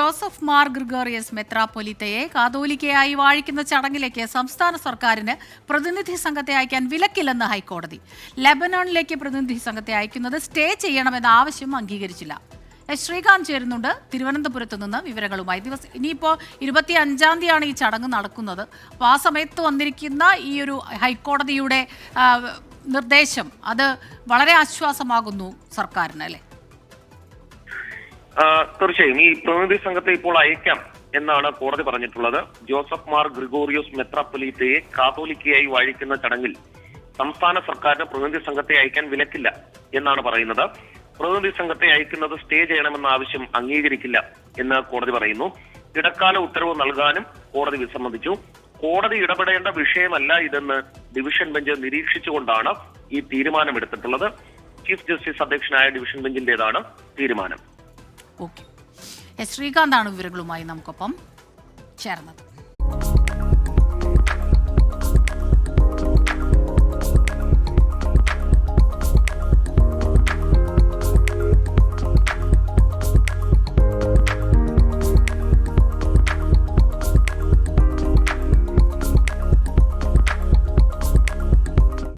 Joseph Mar Gregorios മെത്രാപ്പൊലീത്തയെ കാതോലിക്കയായി വാഴിക്കുന്ന ചടങ്ങിലേക്ക് സംസ്ഥാന സർക്കാരിന് പ്രതിനിധി സംഘത്തെ അയക്കാൻ വിലക്കില്ലെന്ന് ഹൈക്കോടതി. ലെബനോണിലേക്ക് പ്രതിനിധി സംഘത്തെ അയക്കുന്നത് സ്റ്റേ ചെയ്യണമെന്ന ആവശ്യം അംഗീകരിച്ചില്ല. ശ്രീകാന്ത് ചേരുന്നുണ്ട് തിരുവനന്തപുരത്ത് നിന്ന് വിവരങ്ങളുമായി. ഇനിയിപ്പോൾ 25-ാം തീയതിയാണ് ഈ ചടങ്ങ് നടക്കുന്നത്. അപ്പോൾ ആ സമയത്ത് വന്നിരിക്കുന്ന ഈ ഒരു ഹൈക്കോടതിയുടെ നിർദ്ദേശം അത് വളരെ ആശ്വാസമാകുന്നു സർക്കാരിന്, അല്ലേ? തീർച്ചയായും ഈ പ്രതിനിധി സംഘത്തെ ഇപ്പോൾ അയക്കാം എന്നാണ് കോടതി പറഞ്ഞിട്ടുള്ളത്. ജോസഫ് മാർ ഗ്രിഗോറിയോസ് മെത്രാപ്പൊലീത്തയെ കാതോലിക്കയായി വാഴിക്കുന്ന ചടങ്ങിൽ സംസ്ഥാന സർക്കാരിന് പ്രതിനിധി സംഘത്തെ അയക്കാൻ വിലക്കില്ല എന്നാണ് പറയുന്നത്. പ്രതിനിധി സംഘത്തെ അയക്കുന്നത് സ്റ്റേ ചെയ്യണമെന്ന ആവശ്യം അംഗീകരിക്കില്ല എന്ന് കോടതി പറയുന്നു. ഇടക്കാല ഉത്തരവ് നൽകാനും കോടതി വിസമ്മതിച്ചു. കോടതി ഇടപെടേണ്ട വിഷയമല്ല ഇതെന്ന് ഡിവിഷൻ ബെഞ്ച് നിരീക്ഷിച്ചുകൊണ്ടാണ് ഈ തീരുമാനമെടുത്തിട്ടുള്ളത്. ചീഫ് ജസ്റ്റിസ് അധ്യക്ഷനായ ഡിവിഷൻ ബെഞ്ചിന്റേതാണ് തീരുമാനം. ഓക്കെ, ശ്രീകാന്താണ് വിവരങ്ങളുമായി നമുക്കൊപ്പം ചേർന്നത്.